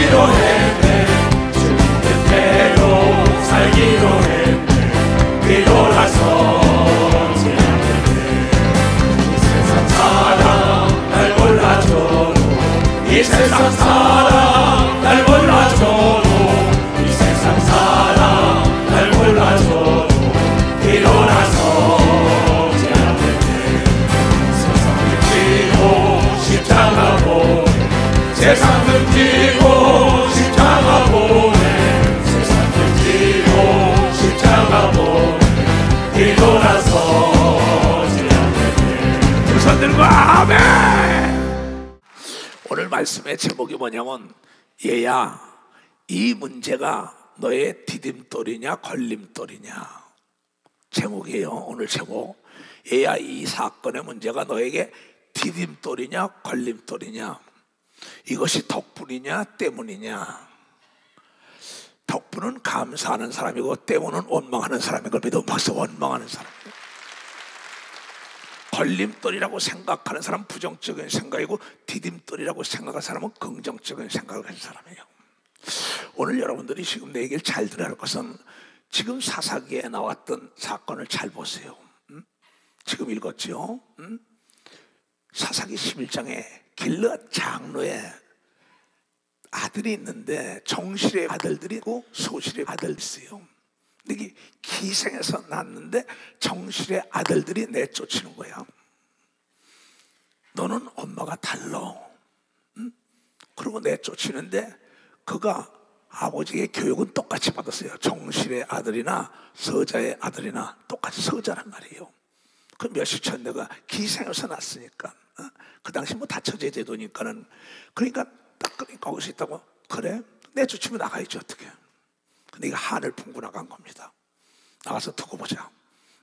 살기로 했네. 주님 뜻대로 살기로 했네. 뒤돌아서지 않겠네. 이 세상 사람 날 몰라줘도, 이 세상 사람 날 몰라줘도, 이 세상 사람 날 몰라줘도 뒤돌아서지 않겠네. 세상을 지고 십자가 보내, 세상을 지고 십자가 보내, 세상을 지고 십자가 보내, 뒤돌아서지 않겠네. 두 손 들고 아멘. 오늘 말씀의 제목이 뭐냐면, 얘야, 이 문제가 너의 디딤돌이냐 걸림돌이냐. 제목이에요. 오늘 제목. 얘야, 이 사건의 문제가 너에게 디딤돌이냐 걸림돌이냐. 이것이 덕분이냐 때문이냐. 덕분은 감사하는 사람이고 때문은 원망하는 사람인 걸 믿어. 벌써 원망하는 사람이에요. 걸림돌이라고 생각하는 사람은 부정적인 생각이고, 디딤돌이라고 생각하는 사람은 긍정적인 생각을 가진 사람이에요. 오늘 여러분들이 지금 내 얘기를 잘 들어야 할 것은, 지금 사사기에 나왔던 사건을 잘 보세요. 지금 읽었죠? 사사기 11장에 길르앗 장로의 아들이 있는데, 정실의 아들들이 있고 소실의 아들이 있어요. 근데 이게 기생에서 낳았는데 정실의 아들들이 내쫓이는 거야. 너는 엄마가 달라. 그리고 내쫓이는데, 그가 아버지의 교육은 똑같이 받았어요. 정실의 아들이나 서자의 아들이나 똑같이 서자란 말이에요. 그 몇십천 대가 기생에서 났으니까, 그 당시 뭐 다처제 제도니까는, 그러니까 딱 거기서 있다고, 그래 내쫓으면 나가야지 어떻게. 근데 이게 한을 품고 나간 겁니다. 나가서 두고 보자.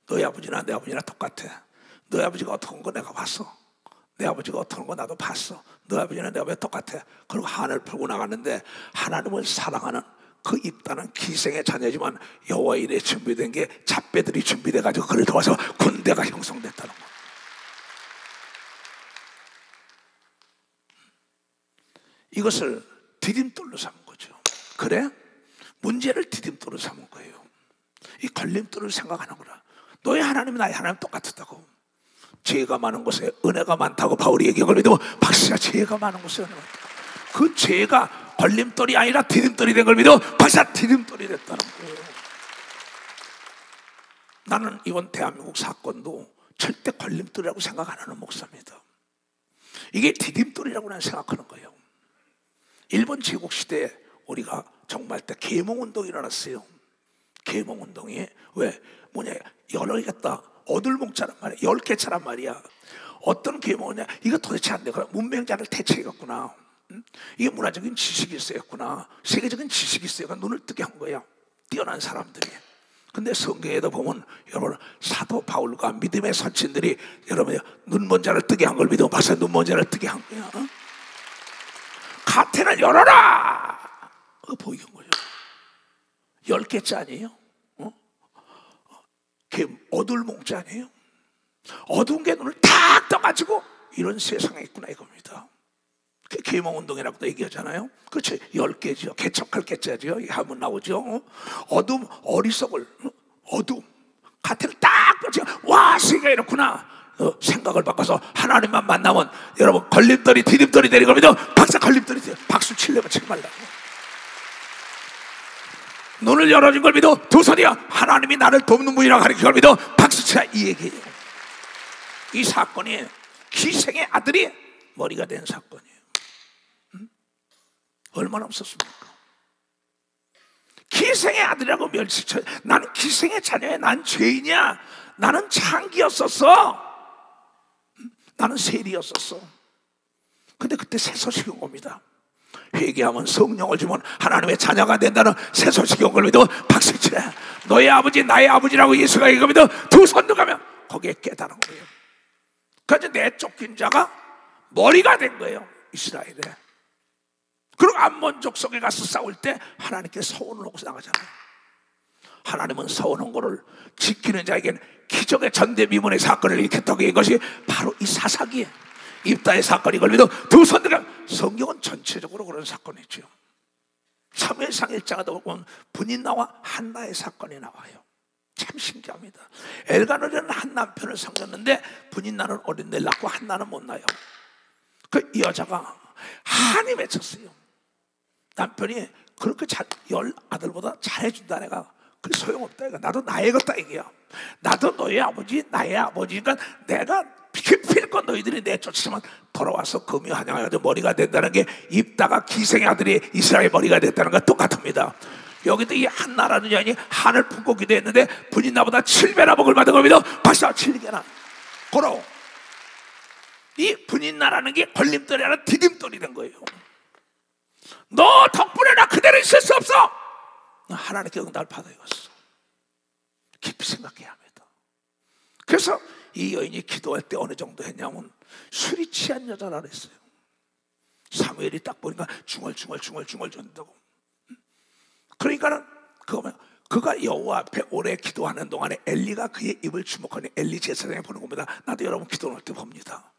너희 아버지나 내 아버지나 똑같아. 너희 아버지가 어떻게 한 거 내가 봤어. 내 아버지가 어떻게 한 거 나도 봤어. 너희 아버지나 내 아버지 똑같아. 그리고 한을 풀고 나갔는데, 하나님을 사랑하는 그 입단은 기생의 자녀지만 여호와의 일에 준비된 게 잡배들이 준비돼가지고 그를 도와서 군대가 형성됐다는 거. 이것을 디딤돌로 삼은 거죠. 그래? 문제를 디딤돌로 삼은 거예요. 이 걸림돌을 생각하는 거라. 너의 하나님이 나의 하나님 똑같았다고. 죄가 많은 곳에 은혜가 많다고 바울이 얘기한 믿으면, 박수야, 죄가 많은 곳에 은혜가 많다고. 그 죄가 걸림돌이 아니라 디딤돌이 된 걸 믿으면, 박수야, 디딤돌이 됐다는 거예요. 나는 이번 대한민국 사건도 절대 걸림돌이라고 생각 안 하는 목사입니다. 이게 디딤돌이라고 나는 생각하는 거예요. 일본 제국시대에 우리가 정말 때 계몽운동이 일어났어요. 계몽운동이 왜? 뭐냐, 열어야겠다. 어들봉자란 말이야. 10개차란 말이야. 어떤 계몽이냐, 이거 도대체 안 돼. 문맹자를 퇴치해갔구나. 이게 문화적인 지식이 있어야겠구나. 세계적인 지식이 있어야 눈을 뜨게 한 거야. 뛰어난 사람들이. 근데 성경에도 보면, 여러분, 사도 바울과 믿음의 선친들이 여러분 눈먼 자를 뜨게 한 걸 믿어. 벌써 눈먼 자를 뜨게 한 거야. 가텐을 열어라! 보이는 거죠. 10개째 아니에요? 어둘몽자 아니에요? 어두운 게 눈을 탁 떠가지고 이런 세상에 있구나 이겁니다. 계몽운동이라고도 얘기하잖아요. 그렇지, 10개죠. 개척할 개자죠. 이게 한번 나오죠. 어둠, 어리석을, 어둠, 가텐을 딱 떠지고, 와, 세계가 이렇구나. 생각을 바꿔서 하나님만 만나면 여러분 걸림돌이 디딤돌이 되는 겁니다. 박수, 걸림돌이 돼. 박수 치려면 치지 말라고. 눈을 열어준 걸 믿어. 두 손이야. 하나님이 나를 돕는 분이라고 가르친 걸 믿어. 박수 치라, 이 얘기예요. 이 사건이 기생의 아들이 머리가 된 사건이에요. 얼마나 없었습니까? 기생의 아들이라고 멸시쳐. 나는 기생의 자녀야. 난 죄인이야. 나는 창기였었어. 나는 세리였었어. 근데 그때 새 소식이 온 겁니다. 회개하면 성령을 주면 하나님의 자녀가 된다는 새 소식이 온 걸 믿어. 박수치래. 너의 아버지 나의 아버지라고 예수가 얘기합니다. 두 손도 가면 거기에 깨달은 거예요. 그래서 내쫓긴 자가 머리가 된 거예요, 이스라엘에. 그리고 암몬족 속에 가서 싸울 때 하나님께 서원을 하고 나가잖아요. 하나님은 서원한 거를 지키는 자에게는 기적의 전대미문의 사건을 일으켰다고. 이것이 바로 이 사사기에 입다의 사건이 걸리도 두 손들어. 성경은 전체적으로 그런 사건이죠. 사무엘상 1장에 보면 분인나와 한나의 사건이 나와요. 참 신기합니다. 엘가노리는 한 남편을 섬겼는데 분인나는 어린애를 낳고 한나는 못 낳아요. 그 여자가 한이 맺혔어요. 남편이 그렇게 열 아들보다 잘해준다. 내가 그 소용없다. 이거 나도 나야겠다. 이게야. 나도 너의 아버지, 나의 아버지니까 내가 필것 너희들이 내쫓지만 돌아와서 금이 환영해가지고 머리가 된다는 게 입다가 기생의 아들이 이스라엘 머리가 됐다는 것 똑같습니다. 여기도 이 한나라는 여인이 한을 품고 기도했는데 분인나보다 7배나 복을 받은 겁니다. 박사 7개나 고로 이 분인나라는 게 걸림돌이 아니라 디딤돌이 된 거예요. 너 덕분에 나 그대로 있을 수 없어. 하나님께 응답을 받아야겠어. 깊이 생각해야 합니다. 그래서 이 여인이 기도할 때 어느 정도 했냐면 술이 취한 여자라 그랬어요. 사무엘이 딱 보니까 중얼중얼 전다고. 그러니까는 그가 여호와 앞에 오래 기도하는 동안에 엘리가 그의 입을 주목하니 엘리 제사장이 보는 겁니다. 나도 여러분 기도할 때 봅니다.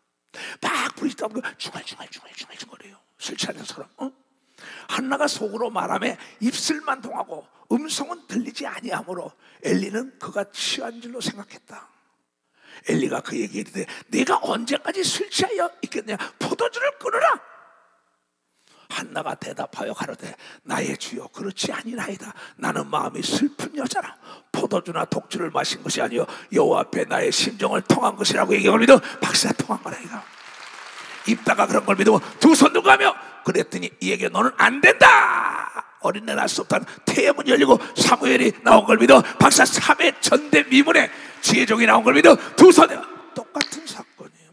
막 부딪히다 보니까 중얼중얼거려요. 술 취한 사람. 한나가 속으로 말하며 입술만 통하고 음성은 들리지 아니하므로 엘리는 그가 취한 줄로 생각했다. 엘리가 그에게 이르되 네가 언제까지 술 취하여 있겠느냐? 포도주를 끊으라. 한나가 대답하여 가로되 나의 주여 그렇지 아니나이다. 나는 마음이 슬픈 여자라. 포도주나 독주를 마신 것이 아니요 여호와 앞에 나의 심정을 통한 것이라고 얘기할 믿어. 박사 통한 거라 이거. 입다가 그런 걸 믿으면 두 손 들고 가며 그랬더니 이에게 너는 안 된다. 어린애 낳을 수 없다는 태의 문이 열리고 사무엘이 나온 걸 믿어. 박사 3회 전대 미문에 지혜종이 나온 걸 믿어. 두 손에 똑같은 사건이에요.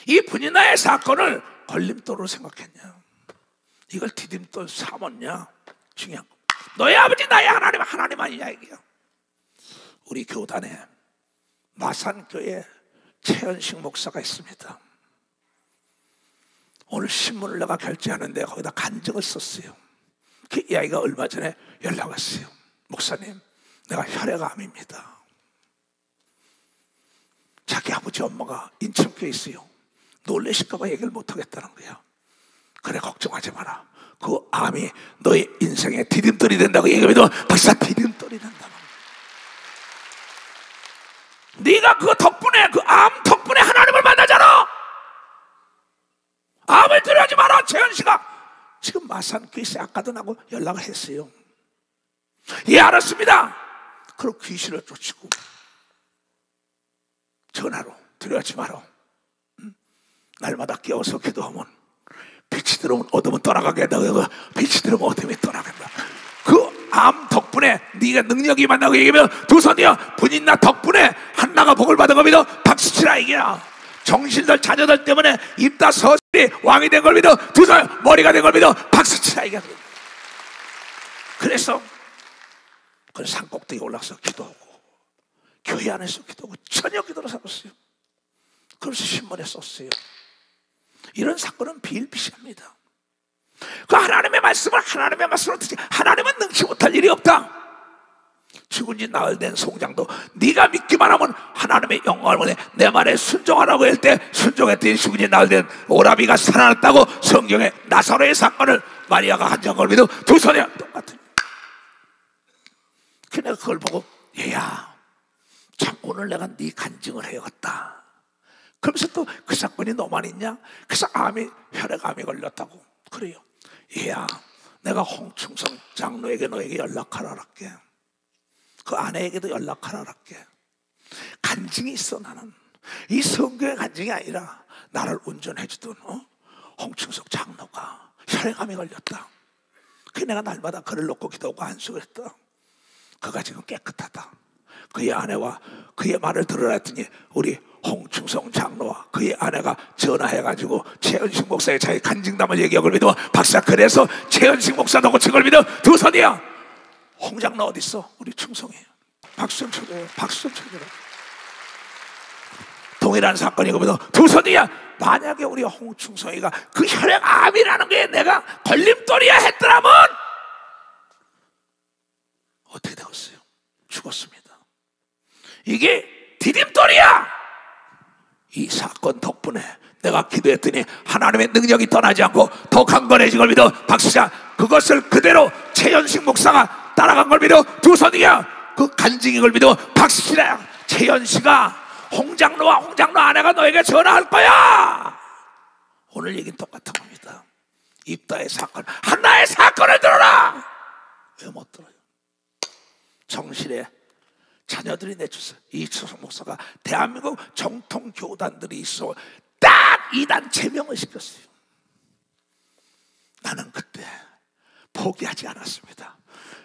이 분인나의 사건을 걸림돌로 생각했냐? 이걸 디딤돌 삼았냐? 중요한 거. 너의 아버지 나의 하나님 아니냐 이게요. 우리 교단에 마산교회 최현식 목사가 있습니다. 오늘 신문을 내가 결제하는데 거기다 간증을 썼어요. 그 이야기가 얼마 전에 연락 왔어요. 목사님, 내가 혈액암입니다. 자기 아버지 엄마가 인천교에 있어요. 놀라실까봐 얘기를 못하겠다는 거야. 그래 걱정하지 마라. 그 암이 너의 인생의 디딤돌이 된다고 얘기하면 박사 디딤돌이 된다고. 네가 그 덕분에 그 암 덕분에 하나님을 만나잖아. 암을 두려워하지 마라. 재현씨가 지금 마산교회에 아까도 나하고 연락을 했어요. 예 알았습니다. 그럼 귀신을 쫓고 전화로 두려워하지 마라. 날마다 깨워서 기도하면 빛이 들어오면 어둠은 떠나가게 한다. 빛이 들어오면 어둠이 떠나간다. 그 암 덕분에 네가 능력이 만나고 얘기하면 두 손이야. 분인나 덕분에 한나가 복을 받은 겁니다. 박수치라 이게야. 정신들 자녀들 때문에 입다 서슬이 왕이 된 걸 믿어. 두 손 머리가 된 걸 믿어. 박수치라 이게. 그래서 그 산꼭대기에 올라가서 기도하고 교회 안에서 기도하고 저녁 기도로 살았어요. 그래서 신문에 썼어요. 이런 사건은 비일비재합니다. 그 하나님의 말씀으로 듣지 하나님은 능치 못할 일이 없다. 죽은 지 나흘 된 송장도 네가 믿기만 하면 하나님의 영광을 보내 내 말에 순종하라고 할 때 순종했더니 죽은 지 나흘 된 오라비가 살아났다고 성경에 나사로의 사건을 마리아가 한장 걸 믿어 두 손에 똑같은. 그 내가 그걸 보고 얘야 참 오늘 내가 네 간증을 해야겠다. 그러면서 또 그 사건이 너만 있냐? 그래서 혈액암이 걸렸다고. 그래요. 얘야 내가 홍충성 장로에게 너에게 연락하라 할게. 그 아내에게도 연락하라 할게. 간증이 있어. 나는 이 성경의 간증이 아니라 나를 운전해주던 홍충석 장로가 혈액암이 걸렸다. 그 내가 날마다 글을 놓고 기도하고 안수를 했다. 그가 지금 깨끗하다. 그의 아내와 그의 말을 들으라 했더니 우리 홍충성 장로와 그의 아내가 전화해가지고 최현식 목사의 자기 간증담을 얘기하고 믿어. 박사 그래서 최현식 목사도 고친 걸 믿어. 두 손이야. 홍 장로 어디 있어? 우리 충성이에요. 박수 좀 쳐줘요. 박수 좀 쳐줘요. 동일한 사건이거든. 두 손이야. 만약에 우리 홍충성이가 그 혈액암이라는 게 내가 걸림돌이야 했더라면 어떻게 되었어요? 죽었습니다. 이게 디딤돌이야. 이 사건 덕분에 내가 기도했더니 하나님의 능력이 떠나지 않고 더 강건해진 걸 믿어. 박수자 그것을 그대로 최현식 목사가 따라간 걸 믿어 두선이야. 그 간증인 걸 믿어 박수치라. 최현식아, 홍장로와 홍장로 아내가 너에게 전화할 거야. 오늘 얘기는 똑같은 겁니다. 입다의 사건, 한나의 사건을 들어라. 왜 못 들어요? 정실에 자녀들이 내쫓어. 이철성 목사가 대한민국 정통 교단들이 있어 딱 2단 제명을 시켰어요. 나는 그때 포기하지 않았습니다.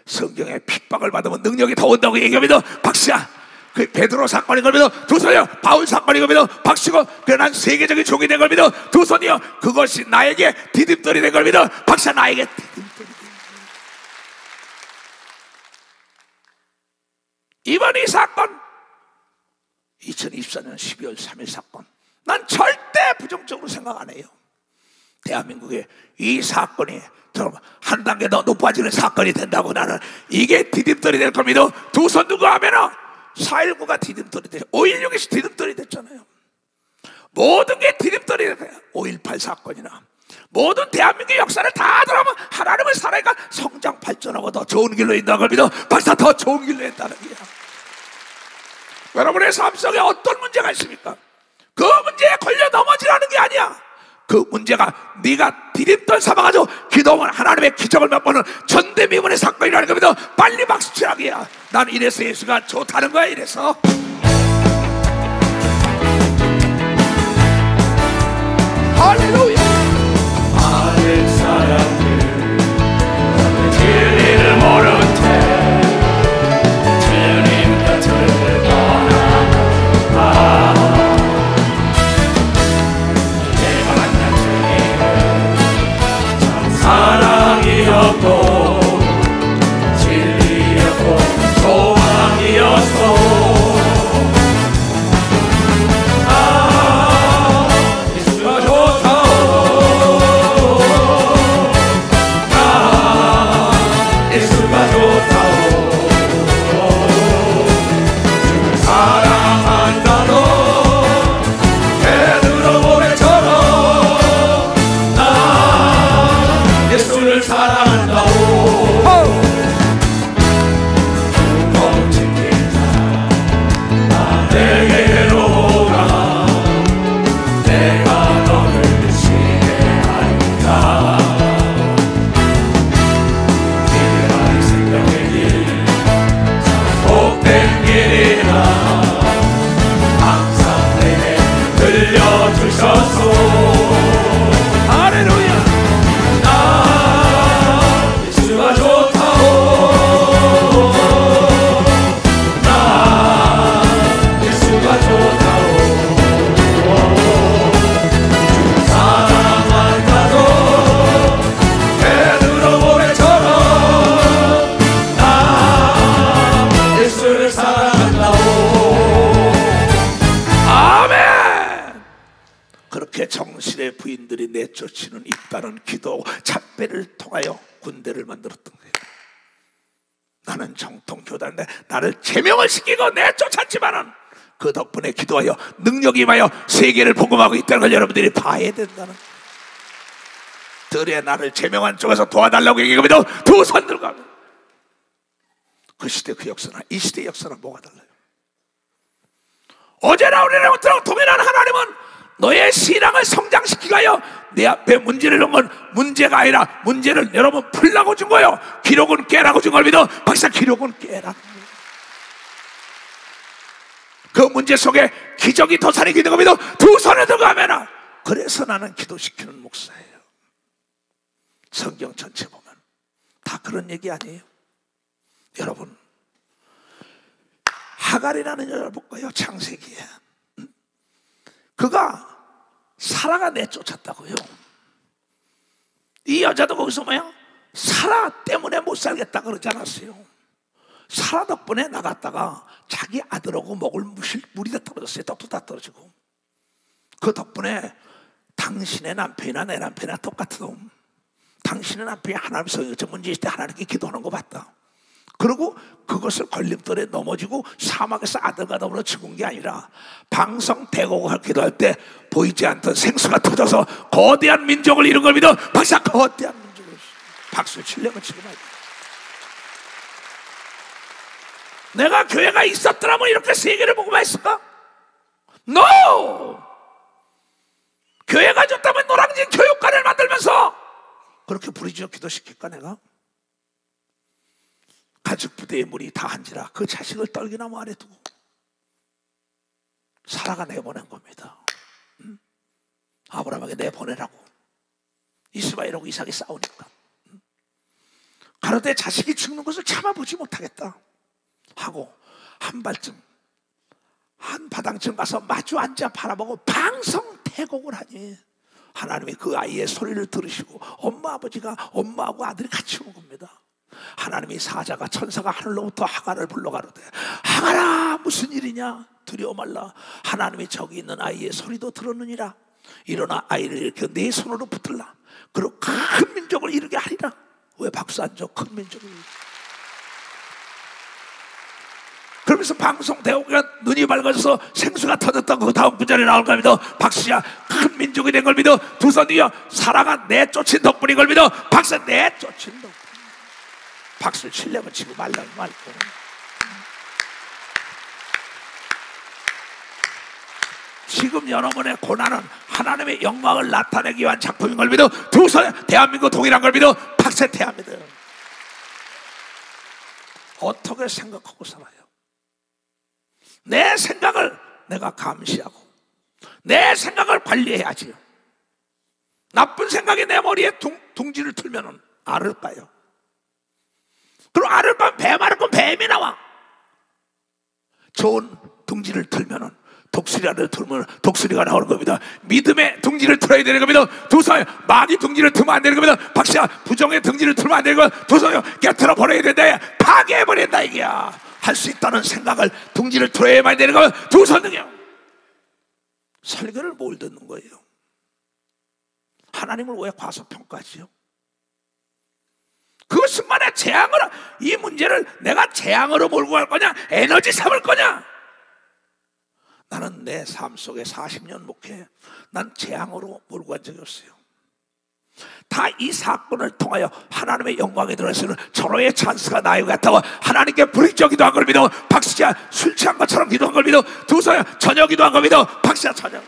성경에 핍박을 받으면 능력이 더 온다고 얘기합니다. 박씨야, 그 베드로 사건인 걸 믿어 두손이여. 바울 사건인 걸 믿어 박씨고, 그래 난 세계적인 종이 된 걸 믿어 두손이여. 그것이 나에게 디딤돌이 된 걸 믿어 박씨야. 나에게 디딤돌이 된 걸. 이번 이 사건 2024년 12월 3일 사건, 난 절대 부정적으로 생각 안 해요. 대한민국의 이 사건이 한 단계 더 높아지는 사건이 된다고 나는 이게 디딤돌이 될 겁니다. 두 손 두고 하면은 4.19가 디딤돌이 돼요. 5.16이 디딤돌이 됐잖아요. 모든 게 디딤돌이 돼요. 5.18 사건이나 모든 대한민국의 역사를 다 들어보면 하나님을 살아니까 성장 발전하고 더 좋은 길로 인도한 겁니다. 박사 더 좋은 길로 했다는 거야. 여러분의 삶 속에 어떤 문제가 있습니까? 그 문제에 걸려 넘어지라는 게 아니야. 그 문제가 네가 디딤돌 삼아가지고 기도하면 하나님의 기적을 맛보는 전대미문의 사건이라는 겁니다. 빨리 박수치라기야. 난 이래서 예수가 좋다는 거야. 이래서 할렐루야. 많은 사람들 진리를 모른 채 주님 곁을 떠나 내가 만난 주님은 참 사랑이었고 진리였고 소망이었어. 정실의 부인들이 내쫓이는 입다른 기도 잡배를 통하여 군대를 만들었던 거예요. 나는 정통교단인데 나를 제명을 시키고 내쫓았지만은 그 덕분에 기도하여 능력이 임하여 세계를 복음하고 있다는 걸 여러분들이 봐야 된다는 거예요. 들에 나를 제명한 쪽에서 도와달라고 얘기하면 두 손 들고 하면 그 시대 그 역사나 이 시대의 역사는 뭐가 달라요? 어제나 우리랑 동일한 하나님은 너의 신앙을 성장시키기 위하여 내 앞에 문제를 놓은 건 문제가 아니라 문제를 여러분 풀라고 준 거예요. 기록은 깨라고 준 걸 믿어 박사. 기록은 깨라고. 그 문제 속에 기적이 도산이 기는 거 믿어 두 손에 들어가면. 그래서 나는 기도시키는 목사예요. 성경 전체 보면 다 그런 얘기 아니에요. 여러분 하갈이라는 여자를 볼까요? 창세기에 그가 사라가 내쫓았다고요. 이 여자도 거기서 뭐야? 사라 때문에 못 살겠다 그러지 않았어요. 사라 덕분에 나갔다가 자기 아들하고 먹을 물이 다 떨어졌어요. 떡도 다 떨어지고. 그 덕분에 당신의 남편이나 내 남편이나 똑같아도 당신의 남편이 하나님 성경적 문제 있을 때 하나님께 기도하는 거 봤다. 그리고 그것을 걸림돌에 넘어지고 사막에서 아들과 더불어 죽은 게 아니라 방성 대곡을 기도할 때 보이지 않던 생수가 터져서 거대한 민족을 이룬 걸 믿어 박사. 거대한 민족을. 박수 치려면 지금 하지. 내가 교회가 있었더라면 이렇게 세계를 보고만 했을까? NO! 교회가 줬다면 노량진 교육관을 만들면서 그렇게 부르짖어 기도시킬까 내가? 가죽 부대의 물이 다한지라 그 자식을 떨기나무 아래 두고 사라가 내보낸 겁니다. 아브라함에게 내보내라고. 이스마엘하고 이삭이 싸우니까 가로되 자식이 죽는 것을 참아보지 못하겠다 하고 한 발쯤 한 바당쯤 가서 마주 앉아 바라보고 방성태곡을 하니 하나님이 그 아이의 소리를 들으시고 엄마 아버지가 엄마하고 아들이 같이 온 겁니다. 하나님이 사자가 천사가 하늘로부터 하갈을 불러 가로되 하갈아 무슨 일이냐 두려워 말라 하나님이 저기 있는 아이의 소리도 들었느니라 일어나 아이를 일으켜 네 손으로 붙들라 그리고 큰 민족을 이루게 하리라. 왜 박수 안 줘? 큰 민족을. 그러면서 방송대오가 눈이 밝아져서 생수가 터졌던 그 다음 구절에 나올 걸 믿어 박수야 큰 민족이 된 걸 믿어 두 손 위여 사라가 내쫓은 덕분인 걸 믿어 박수 내쫓은 덕분. 박수를 치려면 치고 말라면 말고. 지금 여러분의 고난은 하나님의 영광을 나타내기 위한 작품인 걸 믿어 두 손에 대한민국 동일한 걸 믿어 박수 대합니다. 어떻게 생각하고 살아요? 내 생각을 내가 감시하고 내 생각을 관리해야지요. 나쁜 생각이 내 머리에 둥지를 틀면 앓을까요? 그럼 앓을 거면 뱀 앓을 거면 뱀이 나와. 좋은 둥지를 틀면 독수리를 틀면 독수리가 나오는 겁니다. 믿음의 둥지를 틀어야 되는 겁니다. 두 손에 마귀 둥지를 틀면 안 되는 겁니다. 박씨야 부정의 둥지를 틀면 안 되는 겁니다. 두 손에 깨트려 버려야 된다. 파괴해버린다. 이게야 할 수 있다는 생각을 둥지를 틀어야만 되는 겁니다. 두 손 능력. 설교를 뭘 듣는 거예요? 하나님을 왜 과소평가하지요? 그것만의 재앙으로 이 문제를 내가 재앙으로 몰고 갈 거냐 에너지 삼을 거냐. 나는 내 삶 속에 40년 목회 난 재앙으로 몰고 간 적이 없어요. 다 이 사건을 통하여 하나님의 영광에 들어서는 절호의 찬스가 나에게 같다고 하나님께 불의적 기도한 걸 믿어 박수야 술 취한 것처럼 기도한 걸 믿어 두 손에 저녁 기도한 걸 믿어 박수야 저녁.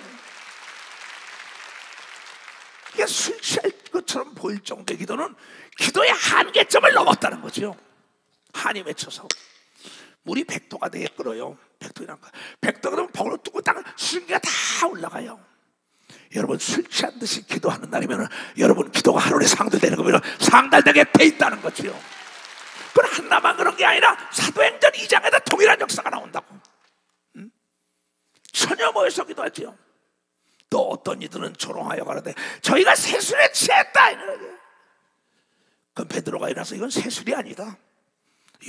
이게 술 취할 것처럼 보일 정도의 기도는 기도의 한계점을 넘었다는 거죠. 한이 맺혀서 물이 100도가 되게 끓어요. 100도라는 거. 100도가 되면 벽을 뚫고 딱 수증기가 다 올라가요. 여러분 술 취한 듯이 기도하는 날이면 여러분 기도가 하루에 상달되는 겁니다. 상달되게 돼 있다는 거죠. 그건 한나만 그런 게 아니라 사도행전 2장에다 동일한 역사가 나온다고. 전혀 모여서 기도하죠. 또 어떤 이들은 조롱하여 가라되 저희가 세술에 취했다. 그럼 베드로가 일어나서 이건 세술이 아니다.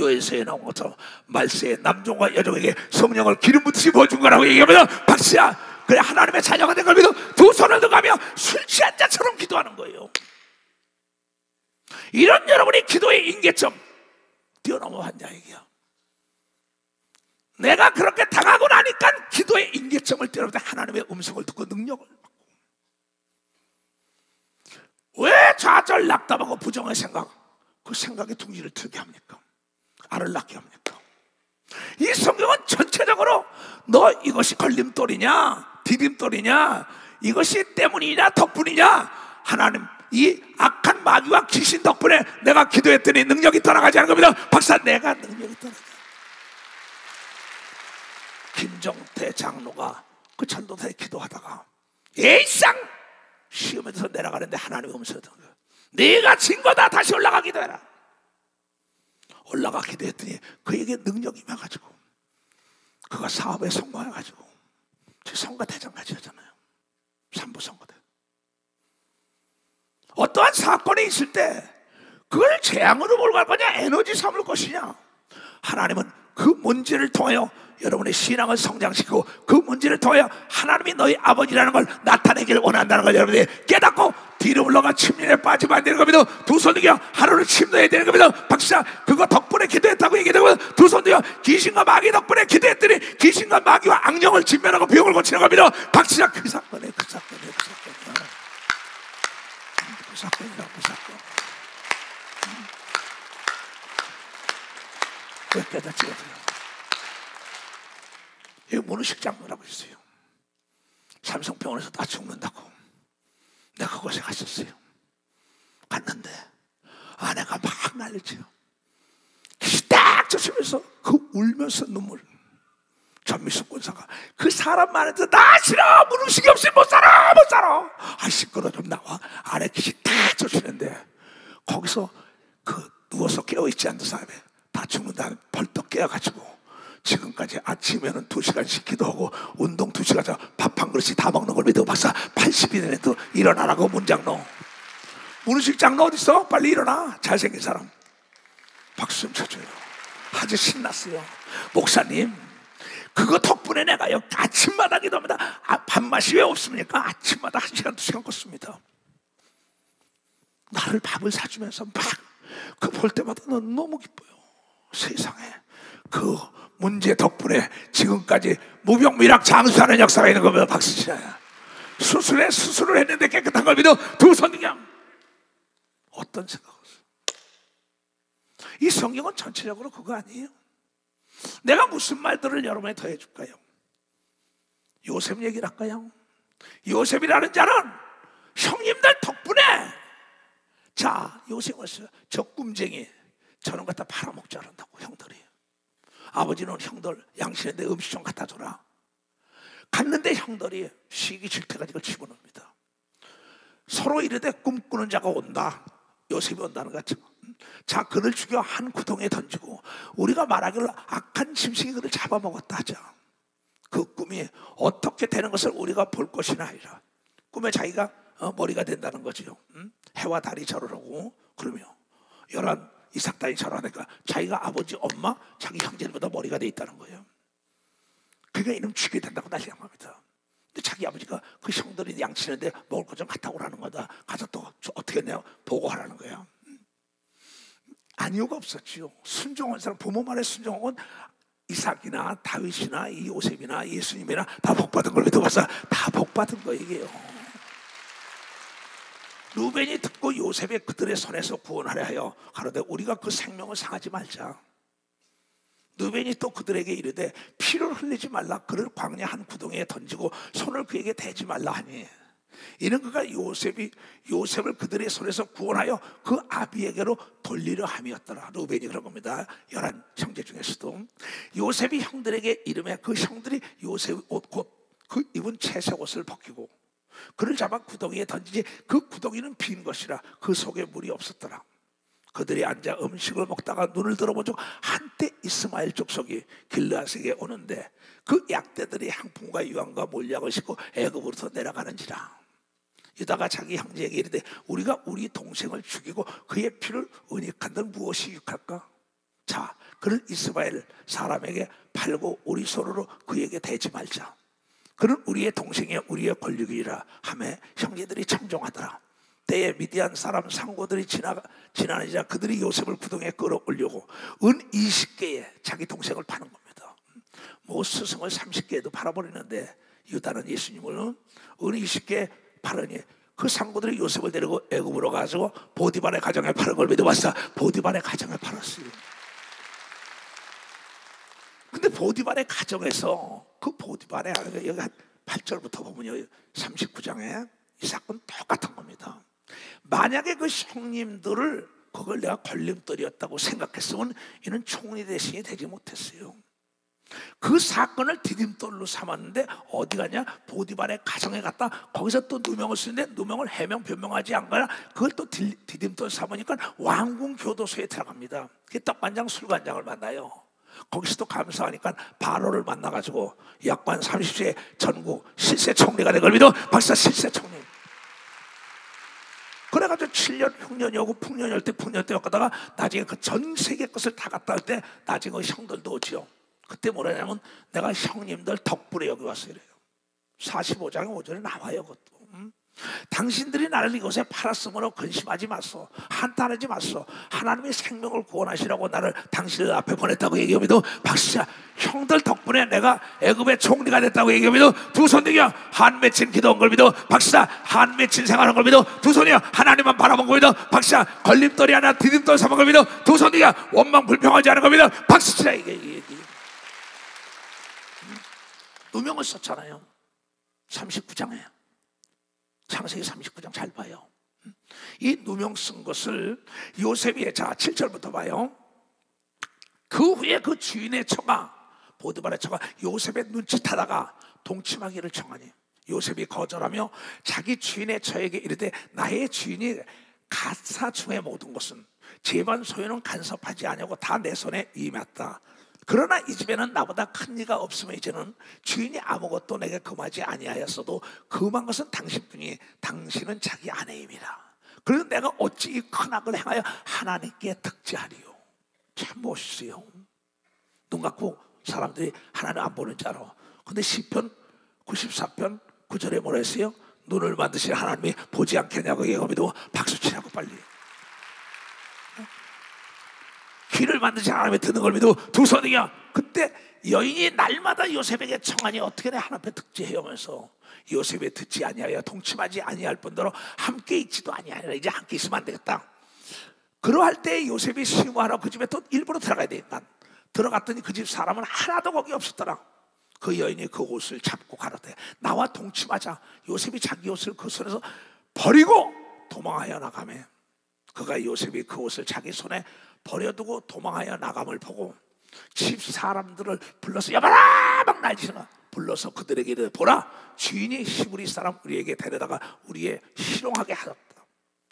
요에서에 나온 것처럼 말세에 남종과 여종에게 성령을 기름 붓듯이 부어준 거라고 얘기하면 박수야 그래 하나님의 자녀가 된 걸 믿어 두 손을 들어가며 술 취한 자처럼 기도하는 거예요. 이런 여러분이 기도의 임계점 뛰어넘어 왔냐 얘기야. 내가 그렇게 당하고 나니까 기도의 임계점을 뛰어넘을 때 하나님의 음성을 듣고 능력을 받고. 왜 좌절 낙담하고 부정의 생각 그 생각의 둥지를 틀게 합니까? 알을 낳게 합니까? 이 성경은 전체적으로 너 이것이 걸림돌이냐 디딤돌이냐 이것이 때문이냐 덕분이냐 하나님 이 악한 마귀와 귀신 덕분에 내가 기도했더니 능력이 떠나가지 않은 겁니다. 박사 내가 능력이 떠나가지. 김정태 장로가 그 전도사에 기도하다가 예상 시험에서 내려가는데 하나님의 음성을 듣는 거예요. 네가 진 거다 다시 올라가 기도해라. 올라가 기도했더니 그에게 능력이 임해가지고 그가 사업에 성공해가지고 성가대장까지 하잖아요. 삼부 성가대. 어떠한 사건이 있을 때 그걸 재앙으로 몰고 갈 거냐 에너지 삼을 것이냐. 하나님은 그 문제를 통하여 여러분의 신앙을 성장시키고 그 문제를 통하여 하나님이 너희 아버지라는 걸 나타내기를 원한다는 걸 여러분이 깨닫고 뒤로 물러가 침륜에 빠지면 안 되는 겁니다. 두 손 들여 하루를 침노해야 되는 겁니다. 박사 그거 덕분에 기도했다고 얘기되고 두 손 들여 귀신과 마귀 덕분에 기도했더니 귀신과 마귀와 악령을 진멸하고 병을 고치는 겁니다. 박사 그 사건이야 그 사건이야 그 사건이야 그 사건이야 그 사건. 왜 깨닫지 못해요? 여기 문의식 장로라고 있어요. 삼성병원에서 다 죽는다고 내가 그곳에 갔었어요. 갔는데 아내가 막 난리쳐요. 딱 젖으면서 그 울면서 눈물. 전미숙 권사가 그 사람 말해도 나 싫어, 문의식이 없이 못 살아, 못 살아. 아, 시끄러 좀 나와. 아내 귀신 딱 젖히는데 거기서 그 누워서 깨어있지 않는 사람이 다 죽는다 벌떡 깨어가지고 지금까지 아침에는 2시간씩 기도하고 운동 2시간, 밥 한 그릇씩 다 먹는 걸 믿어 박사 80이 되는데도 일어나라고. 문장로 문의식 장로 어딨어? 빨리 일어나. 잘생긴 사람 박수 좀 쳐줘요. 아주 신났어요. 목사님, 그거 덕분에 내가 여기 아침마다 기도합니다. 밥맛이 왜 없습니까? 아침마다 1시간 2시간 걷습니다. 나를 밥을 사주면서 막 그 볼 때마다 넌 너무 기뻐요. 세상에 그 문제 덕분에 지금까지 무병무락 장수하는 역사가 있는 겁니다. 박수 치나요? 수술을 했는데 깨끗한 걸 믿어 두 손 그냥. 어떤 생각이었어요? 이 성경은 전체적으로 그거 아니에요. 내가 무슨 말들을 여러분에 더해 줄까요? 요셉 얘기를 할까요? 요셉이라는 자는 형님들 덕분에, 자, 요셉은 저 꿈쟁이 저런 갖다 팔아먹지 않는다고. 형들이, 아버지는 형들 양신인데 음식 좀 갖다 줘라. 갔는데 형들이 시기 질투가지고 집어넣습니다. 서로 이르되 꿈꾸는 자가 온다. 요셉이 온다는 거죠. 자, 그를 죽여 한 구덩이에 던지고 우리가 말하기를 악한 짐승이 그를 잡아먹었다 하자. 그 꿈이 어떻게 되는 것을 우리가 볼 것이나 하리라. 꿈에 자기가 머리가 된다는 거죠. 해와 달이 절하고, 그러면 열한 이삭 딸이 절하니까 자기가 아버지, 엄마, 자기 형제들보다 머리가 돼 있다는 거예요. 그게 이놈 죽게 된다고 난리난 겁니다. 근데 자기 아버지가 그 형들이 양치는데 먹을 것 좀 갖다 오라는 거다. 가서 또 어떻게 했냐 보고하라는 거예요. 아니오가 없었지요. 순종한 사람, 부모 말에 순종한 이삭이나 다윗이나 이 요셉이나 예수님이나 다 복받은 걸 믿어봤어. 다 복받은 거 이게요. 루벤이 듣고 요셉의 그들의 손에서 구원하려 하여 가로되 우리가 그 생명을 상하지 말자. 루벤이 또 그들에게 이르되 피를 흘리지 말라. 그를 광야 한 구덩이에 던지고 손을 그에게 대지 말라 하니, 이는 그가 요셉을 그들의 손에서 구원하여 그 아비에게로 돌리려 함이었더라. 루벤이 그런 겁니다. 11 형제 중에서도 요셉이 형들에게 이르매 그 형들이 요셉 옷 곧 그 입은 채색 옷을 벗기고 그를 잡아 구덩이에 던지지 그 구덩이는 빈 것이라 그 속에 물이 없었더라. 그들이 앉아 음식을 먹다가 눈을 들어보죠. 한때 이스마엘 족속이 길르앗에게 오는데 그 약대들이 항품과 유황과 몰약을 싣고 애굽으로서 내려가는지라. 유다가 자기 형제에게 이르되 우리가 우리 동생을 죽이고 그의 피를 은닉한들 무엇이 유익할까? 자, 그를 이스마엘 사람에게 팔고 우리 서로로 그에게 대지 말자. 그는 우리의 동생이 우리의 권력이라 하매 형제들이 청종하더라. 때에 미디안 사람 상고들이 지나니자 그들이 요셉을 구덩이에 끌어올려고 은 20개에 자기 동생을 파는 겁니다. 뭐 스승을 30개에도 팔아버리는데 유다는 예수님을 은 20개 팔으니 그 상고들이 요셉을 데리고 애굽으로 가지고 보디발의 가정에 파는 걸 믿어봤어. 보디발의 가정에 팔았어요. 근데 보디발의 가정에서 그 보디발의, 여기 한 8절부터 보면요, 39장에 이 사건 똑같은 겁니다. 만약에 그 형님들을 그걸 내가 걸림돌이었다고 생각했으면 이는 총리 대신이 되지 못했어요. 그 사건을 디딤돌로 삼았는데 어디 가냐? 보디발의 가정에 갔다. 거기서 또 누명을 쓰는데 누명을 해명 변명하지 않거나 그걸 또 디딤돌 삼으니까 왕궁 교도소에 들어갑니다. 그 떡반장 술관장을 만나요. 거기서도 감사하니까 바로를 만나가지고 약관 30세 전국 실세 총리가 된 걸 믿어. 박사 실세 총리. 그래가지고 7년 흉년이 오고 풍년이 올 때 풍년 때 왔다가 나중에 그 전 세계 것을 다 갔다 올 때 나중에 형들도 오지요. 그때 뭐라냐면 내가 형님들 덕분에 여기 왔어 이래요. 45장에 5절에 나와요. 그것도. 당신들이 나를 이곳에 팔았으므로 근심하지 마소. 한탄하지 마소. 하나님이 생명을 구원하시라고 나를 당신들 앞에 보냈다고 얘기합니다. 박수자. 형들 덕분에 내가 애굽의 총리가 됐다고 얘기합니다. 두 손 들여 한 맺힌 기도한 걸 믿어. 박수자. 한 맺힌 생활한 걸 믿어. 두 손이여 하나님만 바라본 걸 믿어. 박수자. 걸림돌이 하나 디딤돌 삼은 걸 믿어. 두 손 들여 원망 불평하지 않은 걸 믿어. 박수치라. 이게 누명을 썼잖아요. 39장에 창세기 39장 잘 봐요. 이 누명 쓴 것을 요셉이, 자 7절부터 봐요. 그 후에 그 주인의 처가, 보디발의 처가 요셉의 눈짓하다가 동침하기를 청하니 요셉이 거절하며 자기 주인의 처에게 이르되 나의 주인이 가사 중의 모든 것은 제반 소유는 간섭하지 아니하고 다 내 손에 임했다. 그러나 이 집에는 나보다 큰 이가 없으면 이제는 주인이 아무것도 내게 금하지 아니하였어도 금한 것은 당신뿐이니 당신은 자기 아내임이라. 그래서 내가 어찌 이 큰 악을 행하여 하나님께 득지하리요. 참 멋있어요. 눈 감고 사람들이 하나님 안 보는 줄 알아. 근데 시편 94편 9절에 뭐라 했어요? 눈을 만드신 하나님이 보지 않겠냐고 얘기하면도 박수 치라고 빨리. 귀를 만드신 하나님이 듣는 걸 믿고 두 손이야. 그때 여인이 날마다 요셉에게 청하니 어떻게 내 하나님 앞에 득지해오면서 요셉이 듣지 아니하여 동침하지 아니할 뿐더러 함께 있지도 아니하니라. 이제 함께 있으면 안 되겠다. 그러할 때 요셉이 심호하러 그 집에 또 일부러 들어가야 되니까 들어갔더니 그 집 사람은 하나도 거기 없었더라. 그 여인이 그 옷을 잡고 가로되 나와 동침하자. 요셉이 자기 옷을 그 손에서 버리고 도망하여 나가매 그가 요셉이 그 옷을 자기 손에 버려두고 도망하여 나감을 보고 집 사람들을 불러서 여봐라 막 난리치나 불러서 그들에게 이르되 보라 주인이 히브리 사람 우리에게 데려다가 우리의 희롱하게 하였다.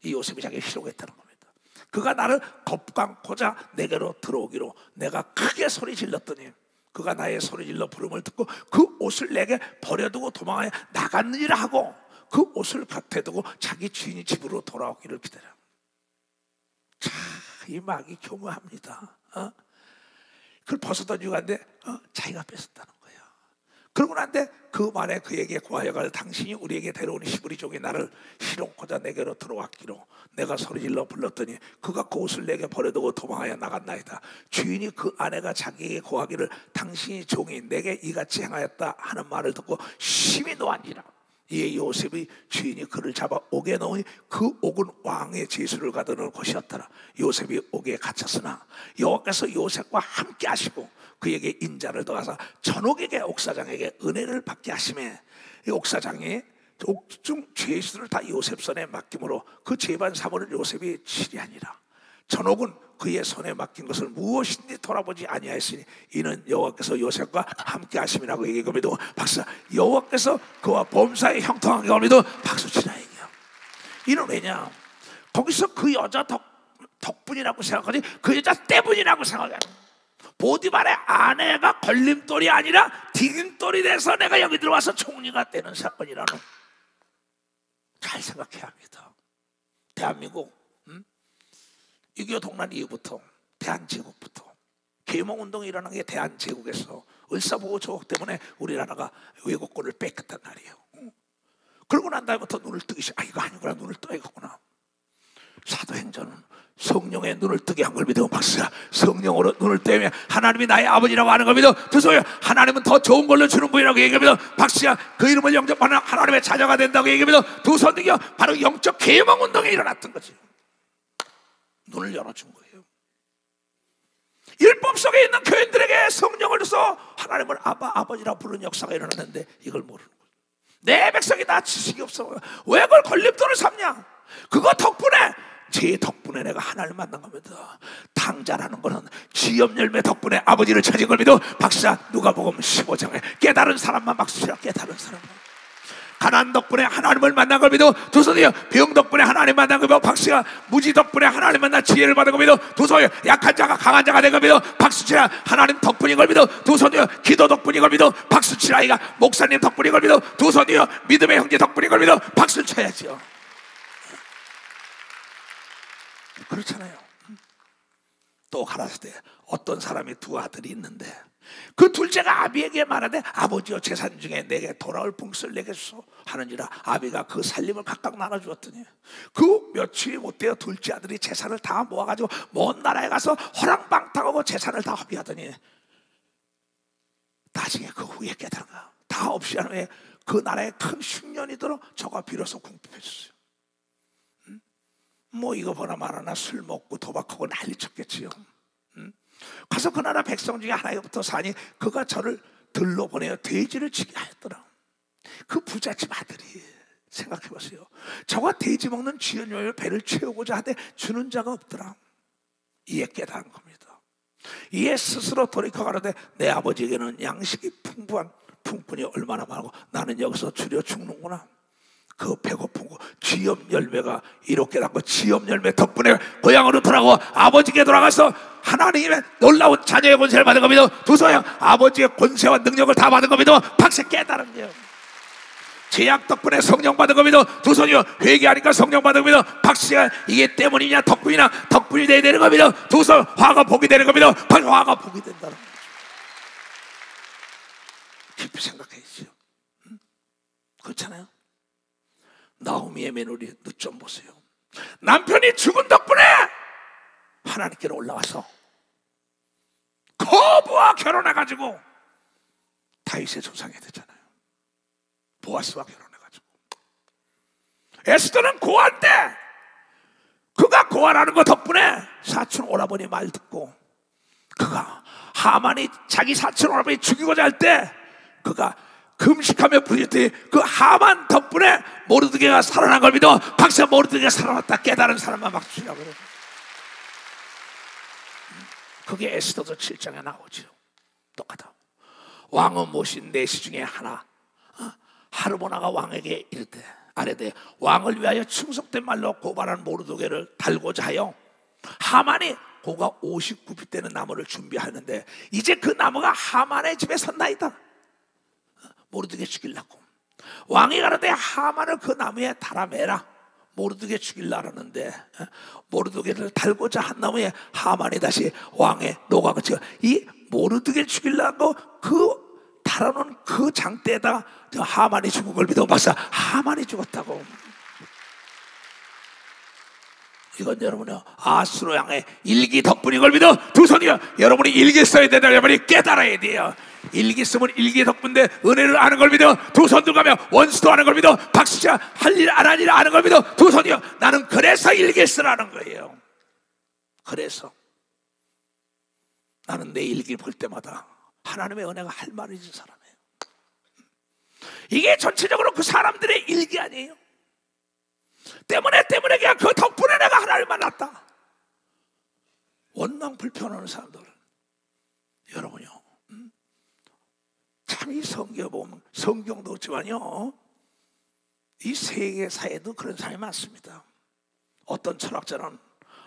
이 요셉이 자기 희롱했다는 겁니다. 그가 나를 겁감고자 내게로 들어오기로 내가 크게 소리 질렀더니 그가 나의 소리 질러 부름을 듣고 그 옷을 내게 버려두고 도망하여 나갔느니라 하고 그 옷을 곁에 두고 자기 주인이 집으로 돌아오기를 기다려. 자, 이 막이 교묘합니다. 그걸 벗어던지고 갔는데 자기가 뺏었다는 거예요. 그러고 난데 그 말에 그에게 고하여가 당신이 우리에게 데려온 히브리족이 나를 희롱코자 내게로 들어왔기로 내가 소리질러 불렀더니 그가 그 옷을 내게 버려두고 도망하여 나갔나이다. 주인이 그 아내가 자기에게 고하기를 당신이 종이 내게 이같이 행하였다 하는 말을 듣고 심히 노한지라. 이에 요셉의 주인이 그를 잡아 옥에 넣으니 그 옥은 왕의 제수를 가두는 곳이었더라. 요셉이 옥에 갇혔으나 여호와께서 요셉과 함께 하시고 그에게 인자를 더하사 전옥에게 옥사장에게 은혜를 받게 하시매 이 옥사장이 옥중 죄수를 다 요셉 손에 맡김으로 그 재반 사물을 요셉이 치리하니라. 전옥은 그의 손에 맡긴 것을 무엇인지 돌아보지 아니하였으니 이는 여호와께서 요셉과 함께 하심이라고 얘기하면도 박수. 여호와께서 그와 범사에 형통하게 하면도 박수치라 얘기해요. 이는 왜냐? 거기서 그 여자 덕분이라고 생각하지 그 여자 때문이라고 생각해요. 보디발의 아내가 걸림돌이 아니라 디딤돌이 돼서 내가 여기 들어와서 총리가 되는 사건이라는, 잘 생각해야 합니다. 대한민국 6.25 동란 이후부터 대한제국부터 계몽운동이 일어난 게 대한제국에서 을사보호조약 때문에 우리나라가 외국권을 뺏겼단 말이에요. 그러고 난 다음부터 눈을 뜨기 시작. 이거 아니구나, 눈을 떠야겠구나. 사도행전은 성령의 눈을 뜨게 한 걸 믿어. 박수야. 성령으로 눈을 뜨면 하나님이 나의 아버지라고 하는 걸 믿어. 두소요. 하나님은 더 좋은 걸로 주는 분이라고 얘기합니다. 박수야. 그 이름을 영접하는 하나님의 자녀가 된다고 얘기합니다. 두 손 들여. 바로 영적 계몽운동이 일어났던 거지. 눈을 열어준 거예요. 율법 속에 있는 교인들에게 성령을 줘서 하나님을 아버지라 부르는 역사가 일어났는데 이걸 모르는 거예요. 내 백성이 나 지식이 없어. 왜 그걸 걸림돌을 삼냐? 그거 덕분에, 제 덕분에 내가 하나님을 만난 겁니다. 탕자라는 거는 지엽 열매 덕분에 아버지를 찾은 걸 믿어. 박사. 누가복음 15장에 깨달은 사람만 박수치라. 깨달은 사람만. 가난 덕분에 하나님을 만난 걸 믿어. 두 손이여. 병 덕분에 하나님 만난 걸 믿어. 박수야. 무지 덕분에 하나님 만나 지혜를 받은 걸 믿어. 두 손이여. 약한 자가 강한 자가 된 걸 믿어. 박수치라. 하나님 덕분인 걸 믿어. 두 손이여. 기도 덕분인 걸 믿어. 박수치라. 이가 목사님 덕분인 걸 믿어. 두 손이여. 믿음의 형제 덕분인 걸 믿어. 박수를 쳐야죠. 그렇잖아요. 또 가라사대 어떤 사람이 두 아들이 있는데 그 둘째가 아비에게 말하되 아버지여 재산 중에 내게 돌아올 봉수를 내게 주소 하느니라. 아비가 그 살림을 각각 나눠주었더니 그 며칠이 못되어 둘째 아들이 재산을 다 모아가지고 먼 나라에 가서 허랑방탕하고 재산을 다 허비하더니 나중에 그 후에 깨달은 거야. 다 없이 한 후에 그 나라에 큰 흉년이 들어 저가 비로소 궁핍해졌어요. 뭐 이거 보나 말하나 술 먹고 도박하고 난리 쳤겠지요. 가서 그 나라 백성 중에 하나부터 사니 그가 저를 들러 보내어 돼지를 치게 하였더라. 그 부잣집 아들이 생각해 보세요. 저가 돼지 먹는 쥐연료에 배를 채우고자 하되 주는 자가 없더라. 이에 깨달은 겁니다. 이에 스스로 돌이켜 가로되 내 아버지에게는 양식이 풍부한 풍분이 얼마나 많고 나는 여기서 줄여 죽는구나. 그 배고픈 거 쥐염 열매가 이렇게 낳고 쥐염 열매 덕분에 고향으로 돌아가고 아버지께 돌아가서 하나님의 놀라운 자녀의 권세를 받은 겁니다. 두소양 아버지의 권세와 능력을 다 받은 겁니다. 박세 깨달은 거예요. 제약 덕분에 성령 받은 겁니다. 두손이요 회개하니까 성령 받은 겁니다. 박씨가 이게 때문이냐 덕분이냐 덕분이 돼야 되는 겁니다. 두손 화가 복이 되는 겁니다. 화가 복이 된다는 거죠. 깊이 생각해야죠. 그렇잖아요. 나오미의 며느리 좀 보세요. 남편이 죽은 덕분에 하나님께로 올라와서 거부와 결혼해가지고 다윗의 조상이 되잖아요. 보아스와 결혼해가지고. 에스더는 고아인데 그가 고아라는 것 덕분에 사촌 오라버니 말 듣고 그가 하만이 자기 사촌 오라버니 죽이고자 할 때 그가 금식하며 부르짖더니 그 하만 덕분에 모르드게가 살아난 걸 믿어. 박사 모르드게가 살아났다 깨달은 사람만 막 죽이라고 그래요. 그게 에스더서 7장에 나오죠. 똑같아. 왕은 모신 내시 중에 하나 하르보나가 왕에게 이르되 아뢰되 왕을 위하여 충성된 말로 고발한 모르드게를 달고자 하여 하만이 고가 59피 되는 나무를 준비하는데 이제 그 나무가 하만의 집에 섰나이다. 모르드게 죽이려고 왕이 가라되 하만을 그 나무에 달아매라. 모르드게 죽이려고 하는데 모르드게를 달고자 한 나무에 하만이 다시 왕의 노가 그치고 이 모르드게 죽이려고 그 달아놓은 그 장대에다가 하만이 죽은 걸 믿어. 박사 하만이 죽었다고. 이건 여러분요 아수로 양의 일기 덕분인 걸 믿어. 두 손이요 여러분이 일기 써야 된다. 여러분이 깨달아야 돼요. 일기 쓰면 일기 덕분인데 은혜를 아는 걸 믿어. 두 손 들고 가면 원수도 아는 걸 믿어. 박수자 할 일 안 한 일 아는 걸 믿어. 두 손이요 나는 그래서 일기 쓰라는 거예요. 그래서 나는 내 일기를 볼 때마다 하나님의 은혜가 할 말이 있는 사람이에요. 이게 전체적으로 그 사람들의 일기 아니에요. 때문에 그냥 그 덕분에 내가 하나님을 만났다. 원망 불평하는 사람들은 여러분요 참 이 성경 보면 성경도 없지만요 이 세계사에도 그런 사람이 많습니다. 어떤 철학자는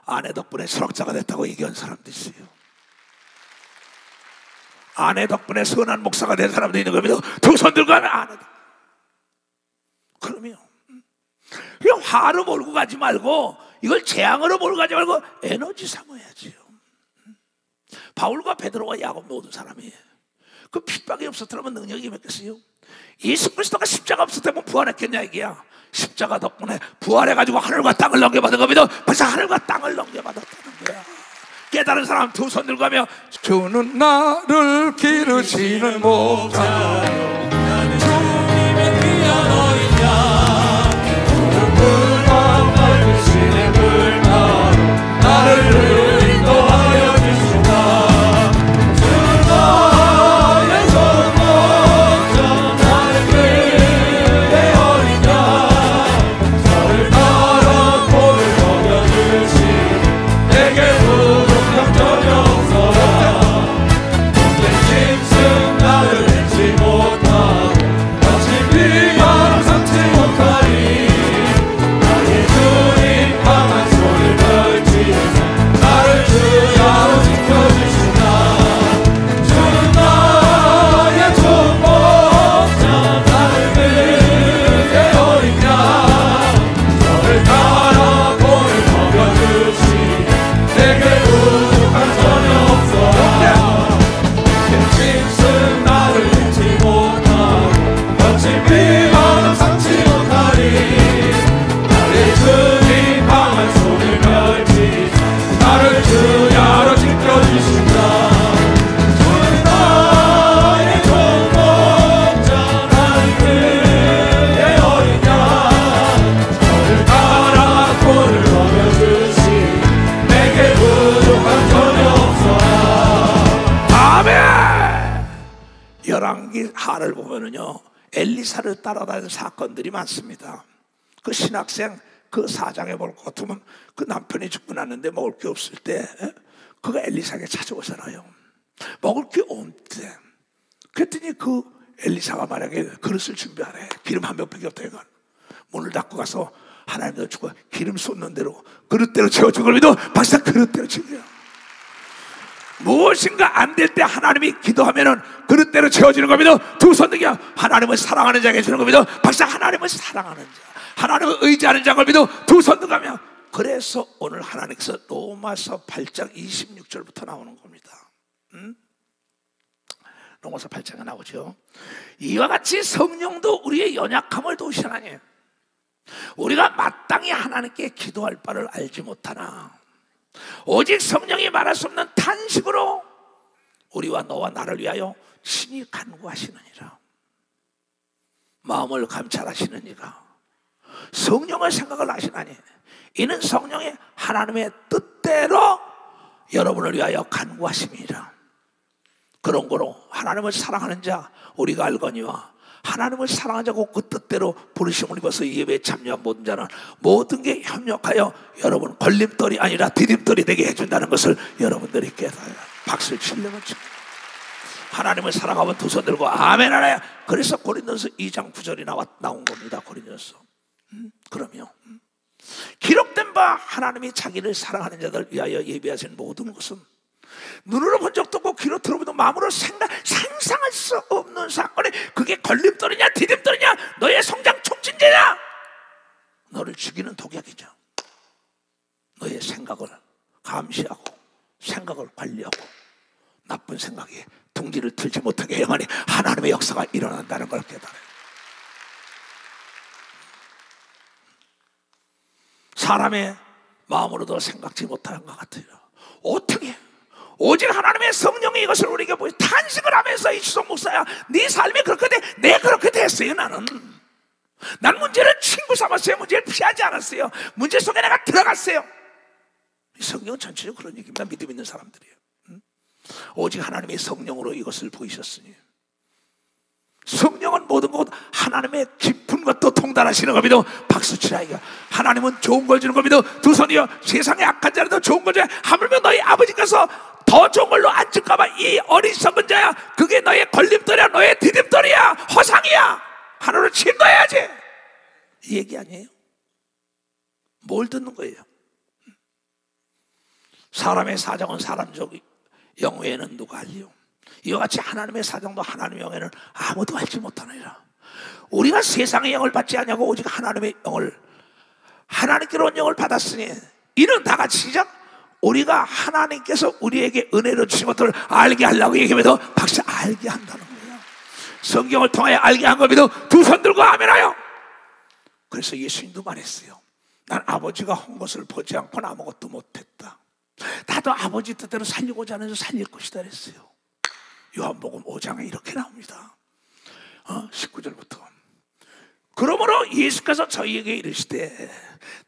아내 덕분에 철학자가 됐다고 얘기한 사람도 있어요. 아내 덕분에 선한 목사가 된 사람도 있는 겁니다. 두 손 들고 하면 아내 덕분에. 그러면 그냥 화로 몰고 가지 말고 이걸 재앙으로 몰고 가지 말고 에너지 삼아야지요. 바울과 베드로와 야곱 모든 사람이 그 핍박이 없었더라면 능력이 임했겠어요. 예수 그리스도가 십자가 없었다면 부활했겠냐 이게야. 십자가 덕분에 부활해가지고 하늘과 땅을 넘겨받은 겁니다. 벌써 하늘과 땅을 넘겨받았다는 거야. 깨달은 사람 두 손 들고 가며 주는 나를 기르시는 목자요 나는 주님의 귀한 어린 양 푸른 물과 맑은 시냇물가로 나를 인도하여 주신다. 주는 나의 좋은 목자 나는 그의 어린 양 저를 따라 돌을 먹여주시 내게 부족함 전혀 없어라. 나를 잊지 못하 열왕기 하를 보면은요, 엘리사를 따라다니는 사건들이 많습니다. 그 신학생 그 사장에 볼 것 같으면 그 남편이 죽고 났는데 먹을 게 없을 때 그가 엘리사에게 찾아오잖아요. 먹을 게 없대. 그랬더니 그 엘리사가 만약에 그릇을 준비하래. 기름 한 몇 팩이 없다 이건. 문을 닫고 가서 하나님도 주고 기름 쏟는 대로 그릇대로 채워준 걸 믿어. 박사 그릇대로 채워요. 무엇인가 안 될 때 하나님이 기도하면은 그릇대로 채워지는 겁니다. 두 손 들기 하나님을 사랑하는 자에게 주는 겁니다. 박사 하나님을 사랑하는 자, 하나님을 의지하는 자를 믿어 두 손 들가면. 그래서 오늘 하나님께서 로마서 8장 26절부터 나오는 겁니다. 로마서 8장에 나오죠. 이와 같이 성령도 우리의 연약함을 도우시나니 우리가 마땅히 하나님께 기도할 바를 알지 못하나 오직 성령이 말할 수 없는 탄식으로 우리와 너와 나를 위하여 친히 간구하시느니라. 마음을 감찰하시는 이가 성령의 생각을 하시나니 이는 성령의 하나님의 뜻대로 여러분을 위하여 간구하심이라. 그런 거로 하나님을 사랑하는 자 우리가 알거니와 하나님을 사랑하는 자고 그 뜻대로 부르심을 입어서 이 예배에 참여한 모든 자는 모든 게 협력하여 여러분 걸림돌이 아니라 디딤돌이 되게 해준다는 것을 여러분들이 깨달아요. 박수를 치려면 치고 하나님을 사랑하면 두 손 들고 아멘 하나야. 그래서 고린도서 2장 9절이 나온 겁니다. 고린도서. 그러면 기록된 바 하나님이 자기를 사랑하는 자들 위하여 예비하신 모든 것은 눈으로 본 적도 없고 귀로 들어보도 마음으로 상상할 수 없는 사건이 그게 걸림돌이냐 디딤돌이냐 너의 성장 촉진제냐 너를 죽이는 독약이죠. 너의 생각을 감시하고 생각을 관리하고 나쁜 생각에 둥지를 틀지 못하게 해야만이 하나님의 역사가 일어난다는 걸 깨달아요. 사람의 마음으로도 생각지 못하는 것 같아요. 어떻게 오직 하나님의 성령이 이것을 우리에게 보여 탄식을 하면서 이주성 목사야 네 삶이 그렇게 돼. 내 그렇게 됐어요. 나는 문제를 친구 삼았어요. 문제를 피하지 않았어요. 문제 속에 내가 들어갔어요. 성경은 전체적으로 그런 얘기입니다. 믿음 있는 사람들이에요. 오직 하나님의 성령으로 이것을 보이셨으니 성령은 모든 것 하나님의 깊은 것도 통달하시는 겁니다. 박수 치라 이거. 하나님은 좋은 걸 주는 겁니다. 두 손이여 세상에 악한 자라도 좋은 걸 줘야 하물며 너희 아버지께서 더 좋은 걸로 안 줄까봐 이 어리석은 자야. 그게 너의 걸림돌이야 너의 디딤돌이야 허상이야. 하나로 침도해야지. 이 얘기 아니에요? 뭘 듣는 거예요? 사람의 사정은 사람적 영외에는 누가 알리요? 이와 같이 하나님의 사정도 하나님의 영에는 아무도 알지 못하느니라. 우리가 세상의 영을 받지 않냐고 오직 하나님의 영을 하나님께로 온 영을 받았으니 이는 다 같이 시작. 우리가 하나님께서 우리에게 은혜로 주신 것들을 알게 하려고 얘기하면서 박수 알게 한다는 거예요. 성경을 통하여 알게 한 겁니다. 두 손 들고 아멘하여. 그래서 예수님도 말했어요. 난 아버지가 한 것을 보지 않고는 아무것도 못했다. 나도 아버지 뜻대로 살리고자 하면서 살릴 것이다 그랬어요. 요한복음 5장에 이렇게 나옵니다. 19절부터 그러므로 예수께서 저희에게 이르시되